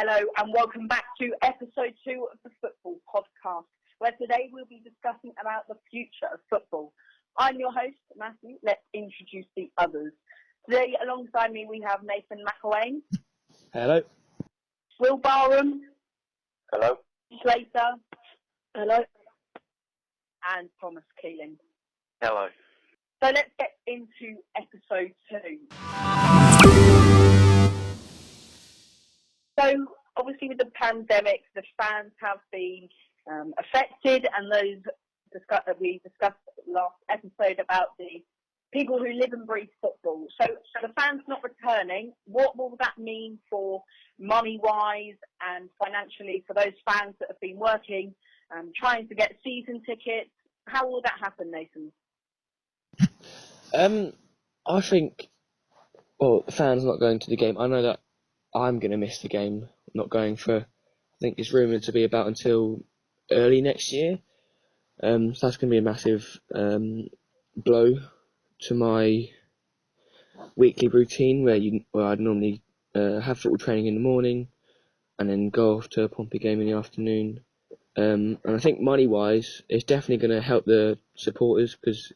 Hello and welcome back to episode 2 of the Football Podcast, where today we'll be discussing about the future of football. I'm your host, Matthew. Let's introduce the others. Today, alongside me, we have Nathan McElwain. Hello. Will Barham. Hello. Slater. Hello. And Thomas Keeling. Hello. So let's get into episode 2. So, obviously with the pandemic, the fans have been affected, and those that we discussed last episode about the people who live and breathe football. So the fans not returning, what will that mean for money-wise and financially for those fans that have been working, trying to get season tickets? How will that happen, Nathan? I think, the fans not going to the game. I know that I'm going to miss the game, not going for, I think it's rumoured to be about until early next year. So that's going to be a massive blow to my weekly routine where I'd normally have football training in the morning and then go off to a Pompey game in the afternoon. And I think money-wise, it's definitely going to help the supporters, because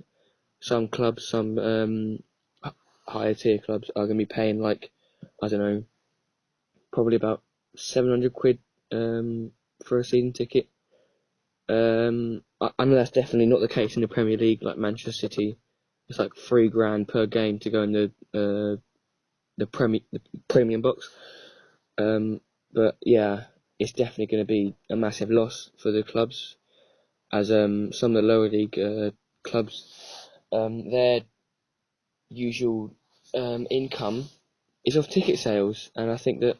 some clubs, some higher tier clubs are going to be paying probably about £700 for a season ticket. I know that's definitely not the case in the Premier League, like Manchester City. It's like £3,000 per game to go in the premium box. But yeah, it's definitely going to be a massive loss for the clubs, as some of the lower league clubs, their usual income is off ticket sales, and I think that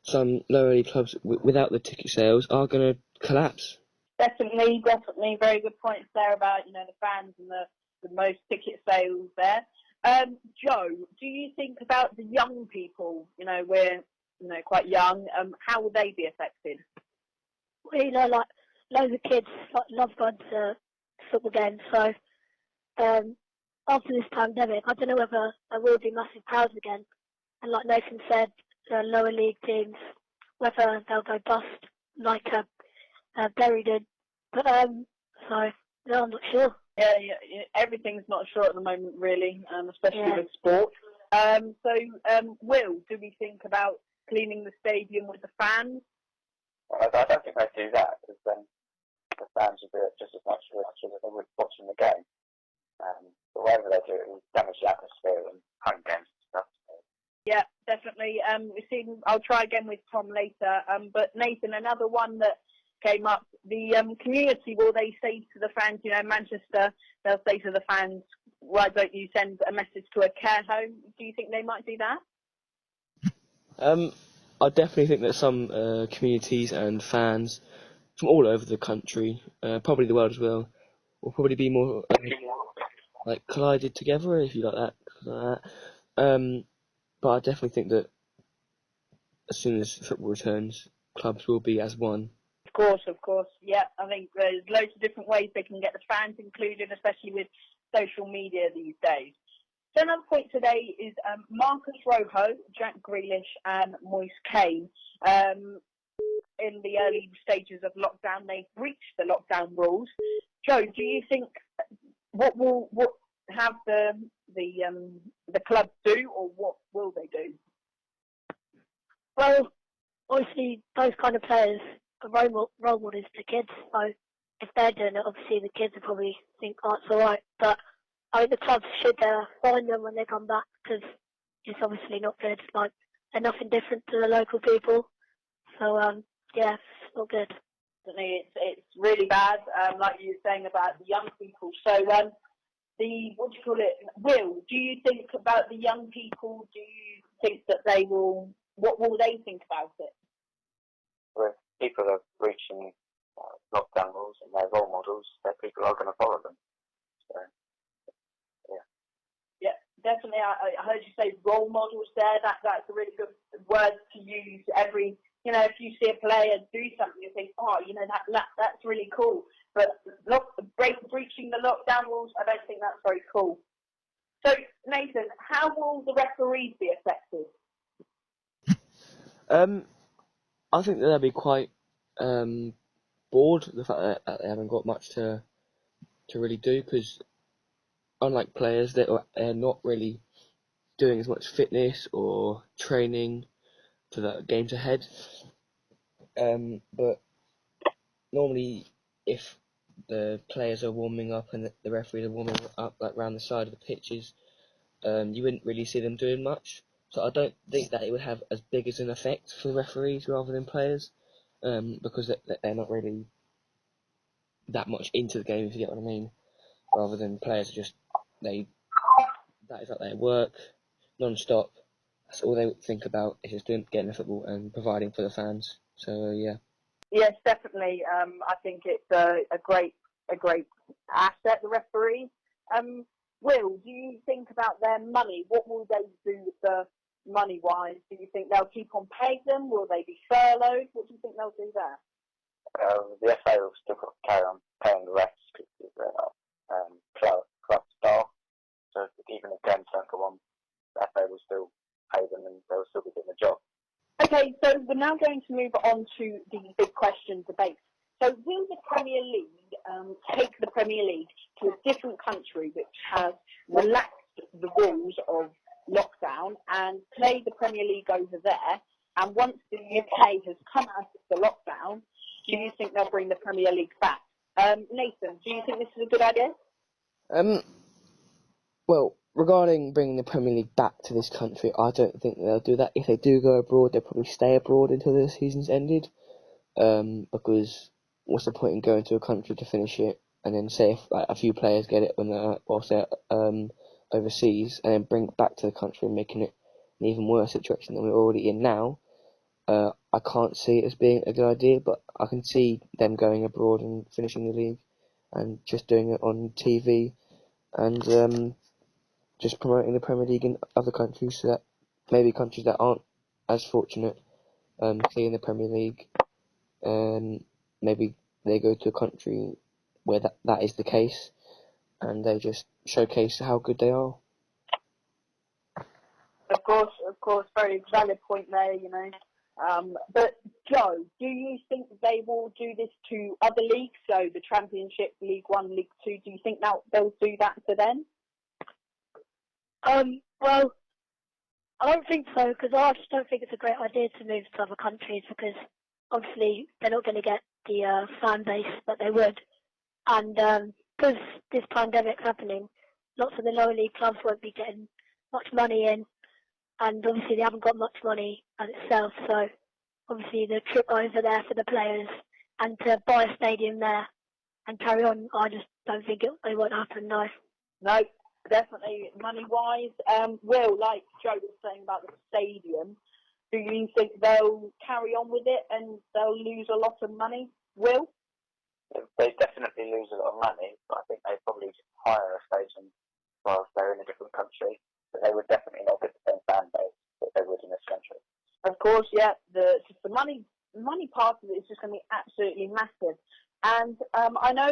some lower league clubs without the ticket sales are going to collapse. Definitely, very good points there about the fans and the most ticket sales there. Joe, do you think about the young people? We're quite young. How will they be affected? Well, like loads of kids love going to football games. So after this pandemic, I don't know whether there will be massive crowds again. And like Nathan said, the lower league teams, whether they'll go bust like Bury did. But so no, I'm not sure. Yeah, everything's not sure at the moment, really, especially with sport. Will, do we think about cleaning the stadium with the fans? Well, I don't think they'd do that, because then the fans would do it just as much as they would watching the game. But whatever they do, it will damage the atmosphere and home games and stuff. Yeah, definitely. I'll try again with Tom later. But Nathan, another one that came up, the community, will they say to the fans, Manchester, they'll say to the fans, why don't you send a message to a care home? Do you think they might do that? I definitely think that some communities and fans from all over the country, probably the world as well, will probably be more collided together, if you like that. But I definitely think that as soon as football returns, clubs will be as one. Of course. Yeah, I think there's loads of different ways they can get the fans included, especially with social media these days. So another point today is Marcus Rojo, Jack Grealish and Moise Kean. In the early stages of lockdown, they breached the lockdown rules. Joe, do you think what have the club do, or what will they do? Well, obviously those kind of players are role models to kids. So if they're doing it, obviously the kids will probably think, oh, it's all right. But I think the clubs should find them when they come back, because it's obviously not good. Like, they're nothing different to the local people. So yeah, it's not good. It's really bad, like you were saying about the young people. So Will, do you think about the young people? Do you think that what will they think about it? Well, people are reaching lockdown rules and they're role models, that people are going to follow them. So, yeah, definitely. I heard you say role models there. That's a really good word to use. If you see a player do something, you think, oh, that's really cool. But breaching the lockdown rules, I don't think that's very cool. So, Nathan, how will the referees be affected? I think that they'll be quite bored of the fact that they haven't got much to really do, because unlike players, they're not really doing as much fitness or training for the games ahead. But normally, if the players are warming up and the referees are warming up like around the side of the pitches, you wouldn't really see them doing much. So I don't think that it would have as big as an effect for the referees rather than players, because they're not really that much into the game, if you get what I mean. Rather than players are just that is like their work, non-stop. That's all they think about, is just getting the football and providing for the fans. So yeah. Yes, definitely. I think it's a great asset, the referees. Will, do you think about their money? What will they do with the money-wise? Do you think they'll keep on paying them? Will they be furloughed? What do you think they'll do there? The FA will still carry on paying the refs because they're not club staff. So even if games don't go on, the FA will still pay them and they'll still be doing the job. Okay, so we're now going to move on to the big question debate. So will the Premier League take the Premier League to a different country which has relaxed the rules of lockdown and play the Premier League over there? And once the UK has come out of the lockdown, do you think they'll bring the Premier League back? Nathan, do you think this is a good idea? Well, regarding bringing the Premier League back to this country, I don't think they'll do that. If they do go abroad, they'll probably stay abroad until the season's ended, because what's the point in going to a country to finish it, and then say if a few players get it whilst they're overseas, and then bring it back to the country and making it an even worse situation than we're already in now. I can't see it as being a good idea, but I can see them going abroad and finishing the league and just doing it on TV and just promoting the Premier League in other countries, so that maybe countries that aren't as fortunate see in the Premier League, and maybe they go to a country where that is the case, and they just showcase how good they are. Of course, very valid point there, you know. But Joe, do you think they will do this to other leagues, so the Championship, League 1, League 2? Do you think now they'll do that to them? Well, I don't think so, because I just don't think it's a great idea to move to other countries, because obviously they're not going to get the fan base that they would. And because this pandemic's happening, lots of the lower league clubs won't be getting much money in, and obviously they haven't got much money as itself, so obviously the trip over there for the players and to buy a stadium there and carry on, I just don't think it won't happen, no. No, definitely money-wise. Will, like Joe was saying about the stadium, do you think they'll carry on with it and they'll lose a lot of money? Will? They definitely lose a lot of money, but I think they probably just hire a stadium whilst they're in a different country. But they would definitely not get the same fan base that they would in this country. Of course, yeah. The money part of it is just going to be absolutely massive. And I know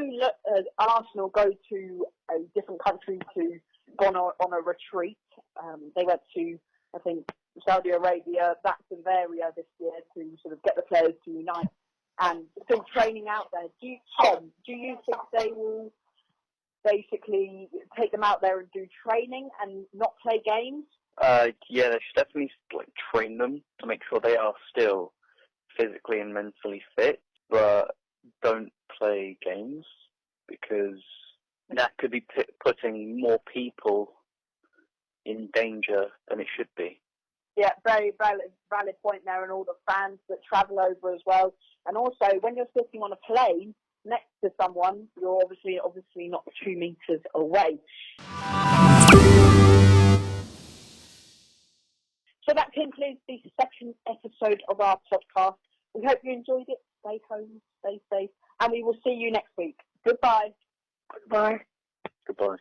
Arsenal go to a different country to go on a retreat. They went to, I think, Saudi Arabia, that's Bavaria this year to sort of get the players to unite and still training out there. Do you think they will basically take them out there and do training and not play games? Yeah, they should definitely train them to make sure they are still physically and mentally fit, but don't play games, because that could be putting more people in danger than it should be. Yeah, very valid point there, and all the fans that travel over as well. And also, when you're sitting on a plane next to someone, you're obviously not 2 meters away. So that concludes the second episode of our podcast. We hope you enjoyed it. Stay home, stay safe, and we will see you next week. Goodbye. Goodbye. Goodbye.